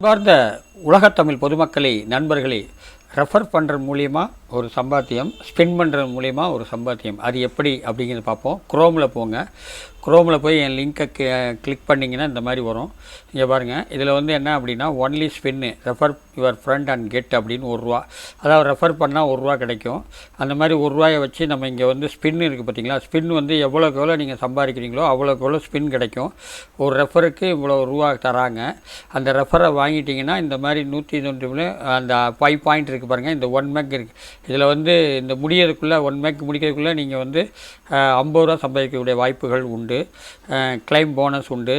பார்ந்த உலகத்தமிழ் பொதுமக்களே, நண்பர்களே, ரெஃபர் பண்ணுறது மூலிமா ஒரு சம்பாத்தியம், ஸ்பெண்ட் பண்ணுறது மூலிமா ஒரு சம்பாத்தியம். அது எப்படி அப்படிங்கிறத பார்ப்போம். குரோமில் போங்க. குரோமில் போய் என் லிங்க்கை கிளிக் பண்ணிங்கன்னா இந்த மாதிரி வரும். இங்கே பாருங்கள், இதில் வந்து என்ன அப்படின்னா only spin refer your friend and get அப்படின்னு ₹1. அதாவது ரெஃபர் பண்ணால் ₹1 கிடைக்கும். அந்த மாதிரி ₹1 வச்சு நம்ம இங்கே வந்து ஸ்பின் இருக்குது பார்த்தீங்களா, ஸ்பின் வந்து எவ்வளோக்கு எவ்வளோ நீங்கள் சம்பாதிக்கிறீங்களோ அவ்வளோக்கு எவ்வளோ ஸ்பின் கிடைக்கும். ஒரு ரெஃபருக்கு இவ்வளோ ரூபா தராங்க. அந்த ரெஃபரை வாங்கிட்டிங்கன்னா இந்த மாதிரி 120 அந்த 5 பாயிண்ட் இருக்குது பாருங்கள். இந்த 1 மேக் இருக்குது. இதில் வந்து இந்த முடியறதுக்குள்ளே 1 மேக் முடிக்கிறதுக்குள்ளே நீங்கள் வந்து ₹50 சம்பாதிக்கக்கூடிய வாய்ப்புகள் உண்டு. கிளைம் போனஸ் உண்டு.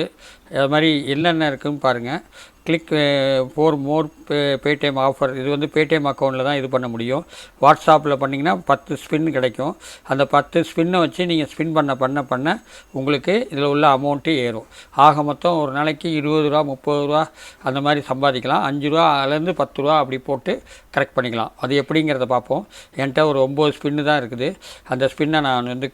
அது மாதிரி என்னென்ன இருக்குதுன்னு பாருங்கள். Click for more Paytm offer. இது வந்து பேடிஎம் அக்கௌண்ட்டில் தான் இது பண்ண முடியும். வாட்ஸ்அப்பில் பண்ணிங்கன்னா 10 ஸ்பின் கிடைக்கும். அந்த 10 ஸ்பின்னை வச்சு நீங்கள் ஸ்பின் பண்ண உங்களுக்கு இதில் உள்ள அமௌண்ட்டு ஏறும். ஆக மொத்தம் ஒரு நாளைக்கு ₹20 ₹30 அந்த மாதிரி சம்பாதிக்கலாம். ₹5லேருந்து ₹10 அப்படி போட்டு கரெக்ட் பண்ணிக்கலாம். அது எப்படிங்கிறத பார்ப்போம். என்கிட்ட ஒரு 9 ஸ்பின்னு தான் இருக்குது. அந்த ஸ்பின்னை நான் வந்து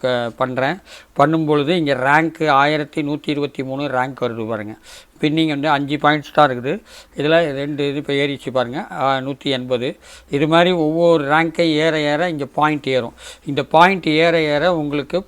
பண்ணும்பொழுது இங்கே ரேங்க்கு 1123 ரேங்க் வருது பாருங்கள். ஸ்பின்னிங் வந்து 5 பாயிண்ட்ஸ் தான் இருக்குது. இதில் 2 இது இப்போ ஏறிச்சு பாருங்கள், 180. இது மாதிரி ஒவ்வொரு ரேங்கை ஏற ஏற இங்கே பாயிண்ட் ஏறும். இந்த பாயிண்ட் ஏற ஏற உங்களுக்கு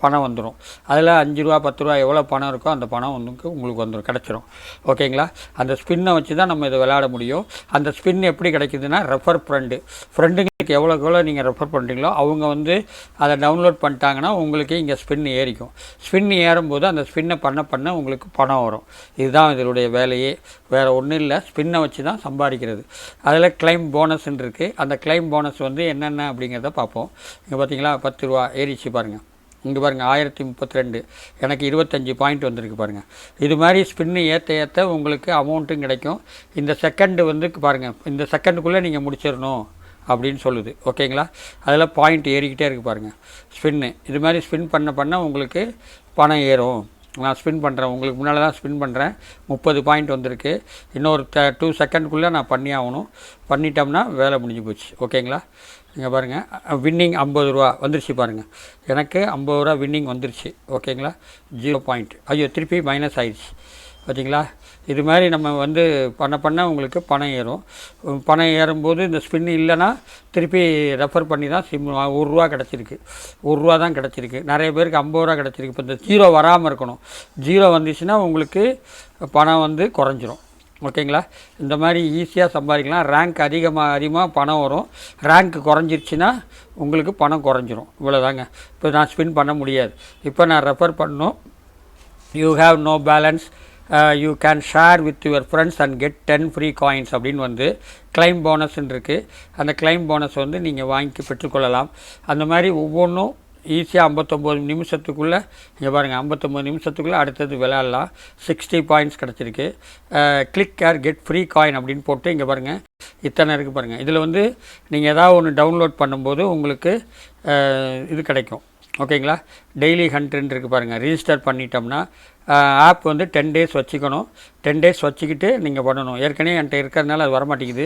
பணம் வந்துடும். அதில் ₹5 ₹10 எவ்வளோ பணம் இருக்கோ அந்த பணம் வந்து உங்களுக்கு வந்துடும், கிடச்சிரும். ஓகேங்களா? அந்த ஸ்பின்னை வச்சு தான் நம்ம இதை விளையாட முடியும். அந்த ஸ்பின் எப்படி கிடைக்குதுன்னா ரெஃபர் ஃப்ரெண்டுங்களுக்கு எவ்வளோக்கு எவ்வளோ நீங்கள் ரெஃபர் பண்ணுறீங்களோ அவங்க வந்து அதை டவுன்லோட் பண்ணிட்டாங்கன்னா உங்களுக்கு இங்கே ஸ்பின் ஏறிக்கும். ஸ்பின் ஏறும்போது அந்த ஸ்பின்னை பண்ண உங்களுக்கு பணம் வரும். இதுதான் இதனுடைய வேலையே, வேறு ஒன்றும் இல்லை. ஸ்பின்னை வச்சு தான் சம்பாதிக்கிறது. அதில் கிளைம் போனஸ்ன்னு இருக்குது. அந்த கிளைம் போனஸ் வந்து என்னென்ன அப்படிங்கிறத பார்ப்போம். இங்கே பார்த்தீங்களா, ₹10 ஏறிச்சு பாருங்கள். இங்கே பாருங்கள், 1032. எனக்கு 25 பாயிண்ட் வந்திருக்கு பாருங்கள். இது மாதிரி ஸ்பின்னு ஏற்ற உங்களுக்கு அமௌண்ட்டும் கிடைக்கும். இந்த செகண்டு வந்து பாருங்கள், இந்த செகண்டுக்குள்ளே நீங்கள் முடிச்சிடணும் அப்படின்னு சொல்லுது. ஓகேங்களா? அதில் பாயிண்ட் ஏறிக்கிட்டே இருக்குது பாருங்கள். ஸ்பின்னு இது மாதிரி ஸ்பின் பண்ண உங்களுக்கு பணம் ஏறும். நான் ஸ்பின் பண்ணுறேன், உங்களுக்கு முன்னால் தான் ஸ்பின் பண்ணுறேன். 30 பாயிண்ட் வந்திருக்கு. இன்னொரு 2 செகண்டுக்குள்ளே நான் பண்ணி ஆகணும். பண்ணிட்டோம்னா வேலை முடிஞ்சு போச்சு. ஓகேங்களா? இங்கே பாருங்கள், வின்னிங் ₹50 வந்துருச்சு பாருங்கள். எனக்கு ₹50 வின்னிங் வந்துருச்சு. ஓகேங்களா? 0 பாயிண்ட். ஐயோ, திருப்பி மைனஸ் ஆயிடுச்சு. பார்த்தீங்களா? இது மாதிரி நம்ம வந்து பண்ண உங்களுக்கு பணம் ஏறும். பணம் ஏறும்போது இந்த ஸ்பின் இல்லைன்னா திருப்பி ரெஃபர் பண்ணி தான் ₹1 கிடச்சிருக்கு. ₹1 தான் கிடச்சிருக்கு. நிறைய பேருக்கு ₹50 கிடச்சிருக்கு. இப்போ இந்த 0 வராமல் இருக்கணும். 0 வந்துச்சுன்னா உங்களுக்கு பணம் வந்து குறைஞ்சிரும். ஓகேங்களா? இந்த மாதிரி ஈஸியாக சம்பாதிக்கலாம். ரேங்க் அதிகமாக பணம் வரும். ரேங்க் குறைஞ்சிருச்சுன்னா உங்களுக்கு பணம் குறைஞ்சிரும். இவ்வளோதாங்க. இப்போ நான் ஸ்பின் பண்ண முடியாது. இப்போ நான் ரெஃபர் பண்ணணும். You have no balance, you can share with your friends and get 10 free coins அப்படின்னு வந்து கிளைம் போனஸ்ன்னு இருக்குது. அந்த கிளைம் போனஸ் வந்து நீங்கள் வாங்கி பெற்றுக்கொள்ளலாம். அந்த மாதிரி ஒவ்வொன்றும் ஈஸியாக 59 நிமிஷத்துக்குள்ளே, இங்கே பாருங்கள், 59 நிமிஷத்துக்குள்ளே அடுத்தது விளையாடலாம். 60 பாயிண்ட்ஸ் கிடச்சிருக்கு. Click or get free coin அப்படின்னு போட்டு இங்கே பாருங்கள் இத்தனை இருக்குது பாருங்கள். இதில் வந்து நீங்கள் ஏதாவது ஒன்று டவுன்லோட் பண்ணும்போது உங்களுக்கு இது கிடைக்கும். ஓகேங்களா? டெய்லி ஹண்ட்ரட் இருக்குது பாருங்கள். ரிஜிஸ்டர் பண்ணிட்டோம்னா ஆப் வந்து 10 டேஸ் வச்சுக்கணும். 10 டேஸ் வச்சுக்கிட்டு நீங்கள் பண்ணணும். ஏற்கனவே என்கிட்ட இருக்கிறதுனால அது வரமாட்டேங்குது.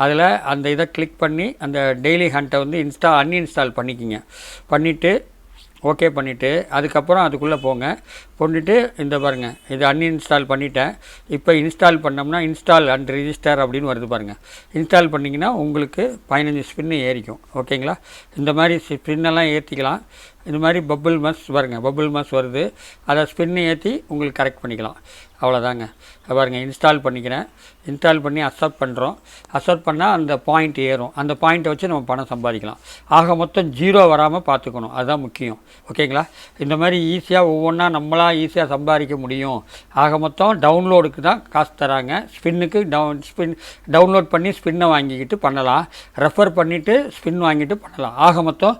அதில் அந்த இதை கிளிக் பண்ணி அந்த டெய்லி ஹண்ட்டை வந்து அன்இன்ஸ்டால் பண்ணிக்கிங்க. பண்ணிவிட்டு ஓகே பண்ணிவிட்டு அதுக்கப்புறம் அதுக்குள்ளே போட்டுட்டு இந்த பாருங்கள், இது அன்இன்ஸ்டால் பண்ணிட்டேன். இப்போ இன்ஸ்டால் பண்ணோம்னா இன்ஸ்டால் அண்ட் ரிஜிஸ்டர் அப்படின்னு வருது பாருங்கள். இன்ஸ்டால் பண்ணிங்கன்னா உங்களுக்கு 15 ஸ்பின்னு ஏறிக்கும். ஓகேங்களா? இந்த மாதிரி ஸ்பின்னெல்லாம் ஏற்றிக்கலாம். இது மாதிரி பபுள் மஸ் பாருங்கள், பபுள் மஸ் வருது. அதை ஸ்பின்னு ஏற்றி உங்களுக்கு கரெக்ட் பண்ணிக்கலாம். அவ்வளோதாங்க. பாருங்கள், இன்ஸ்டால் பண்ணிக்கிறேன். இன்ஸ்டால் பண்ணி அக்செப்ட் பண்ணுறோம். அக்செப்ட் பண்ணால் அந்த பாயிண்ட் ஏறும். அந்த பாயிண்ட்டை வச்சு நம்ம பணம் சம்பாதிக்கலாம். ஆக மொத்தம் 0 வராமல் பார்த்துக்கணும். அதுதான் முக்கியம். ஓகேங்களா? இந்த மாதிரி ஈஸியாக ஒவ்வொன்றா நம்மளாக ஈஸியாக சம்பாதிக்க முடியும். ஆக மொத்தம் டவுன்லோடுக்கு தான் காசு தராங்க. ஸ்பின்னுக்கு டவுன்லோட் பண்ணி ஸ்பின்னை வாங்கிக்கிட்டு பண்ணலாம். ரெஃபர் பண்ணிவிட்டு ஸ்பின் வாங்கிட்டு பண்ணலாம். ஆக மொத்தம்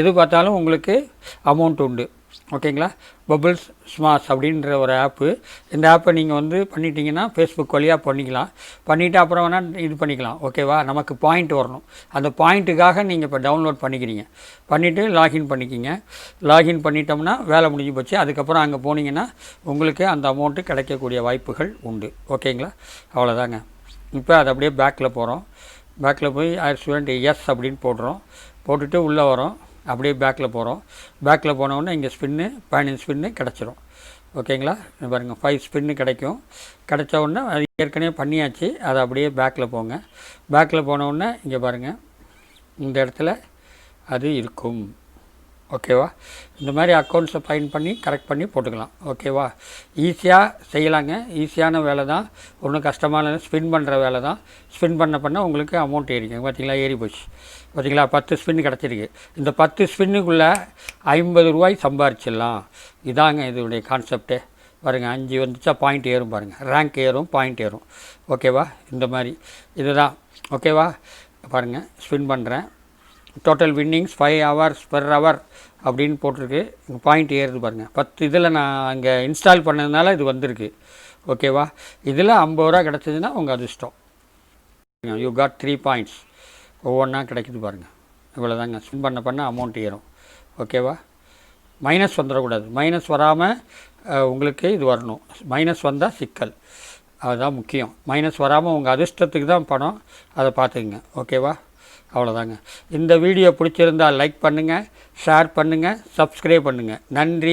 எது பார்த்தாலும் உங்களுக்கு அமௌண்ட் உண்டு. ஓகேங்களா? பபுள்ஸ் ஸ்மாஸ் அப்படின்ற ஒரு ஆப்பு. இந்த ஆப்பை நீங்கள் வந்து பண்ணிட்டீங்கன்னா ஃபேஸ்புக் வழியாக பண்ணிக்கலாம். பண்ணிவிட்டு அப்புறம் வேணால் இது பண்ணிக்கலாம். ஓகேவா? நமக்கு பாயிண்ட் வரணும். அந்த பாயிண்ட்டுக்காக நீங்கள் இப்போ டவுன்லோட் பண்ணிக்கிறீங்க. பண்ணிவிட்டு லாகின் பண்ணிக்கிங்க. லாகின் பண்ணிட்டோம்னா வேலை முடிஞ்சு போச்சு. அதுக்கப்புறம் அங்கே போனீங்கன்னா உங்களுக்கு அந்த அமௌண்ட்டு கிடைக்கக்கூடிய வாய்ப்புகள் உண்டு. ஓகேங்களா? அவ்வளோதாங்க. இப்போ அதை அப்படியே பேக்கில் போகிறோம். பேக்கில் போய் ஸ்டூடெண்ட் எஸ் அப்படின்னு போட்டுட்டு உள்ளே வரோம். அப்படியே பேக்கில் போகிறோம். பேக்கில் போனோடனே இங்கே ஸ்பின்னு 15 ஸ்பின்னு கிடச்சிரும். ஓகேங்களா? பாருங்கள் 5 ஸ்பின்னு கிடைக்கும். கிடைச்ச உடனே அது ஏற்கனவே பண்ணியாச்சு. அதை அப்படியே பேக்கில் போங்க. பேக்கில் போன உடனே இங்கே பாருங்கள், இந்த இடத்துல அது இருக்கும். ஓகேவா? இந்த மாதிரி அக்கௌண்ட்ஸை ஃபைன் பண்ணி கரெக்ட் பண்ணி போட்டுக்கலாம். ஓகேவா? ஈஸியாக செய்யலாங்க. ஈஸியான வேலை தான், ஒன்றும் கஷ்டமான ஸ்பின் பண்ணுற வேலை தான். ஸ்பின் பண்ண உங்களுக்கு அமௌண்ட் ஏறிங்க. பார்த்தீங்களா? ஏறி போச்சு. பார்த்தீங்களா? 10 ஸ்பின் கிடச்சிருக்கு. இந்த 10 ஸ்பின்னுக்குள்ளே 50 ரூபாய் சம்பாரிச்சிடலாம். இதாங்க இதனுடைய கான்செப்டே. பாருங்கள், 5 வந்துச்சா பாயிண்ட் ஏறும் பாருங்கள். ரேங்க் ஏறும், பாயிண்ட் ஏறும். ஓகேவா? இந்த மாதிரி இதுதான். ஓகேவா? பாருங்கள், ஸ்பின் பண்ணுறேன். Total winnings 5 hours per hour அப்படின்னு போட்டிருக்கு. இங்கே பாயிண்ட் ஏறுது பாருங்கள். 10 இதில் நான் அங்கே இன்ஸ்டால் பண்ணதுனால இது வந்திருக்கு. ஓகேவா? இதில் 50 ரூபா கிடச்சதுன்னா உங்கள் அதிர்ஷ்டம். You got 3 points. ஒவ்வொன்றா கிடைக்குது பாருங்கள். இவ்வளோதாங்க. ஸ்பின் பண்ண அமௌண்ட் ஏறும். ஓகேவா? மைனஸ் வந்துடக்கூடாது. மைனஸ் வராமல் உங்களுக்கு இது வரணும். மைனஸ் வந்தால் சிக்கல். அதுதான் முக்கியம். மைனஸ் வராமல் உங்கள் அதிர்ஷ்டத்துக்கு தான் பணம். அதை பார்த்துக்குங்க. ஓகேவா? அவ்வளோதாங்க. இந்த வீடியோ பிடிச்சிருந்தால் லைக் பண்ணுங்கள், ஷேர் பண்ணுங்கள், சப்ஸ்கிரைப் பண்ணுங்கள். நன்றி.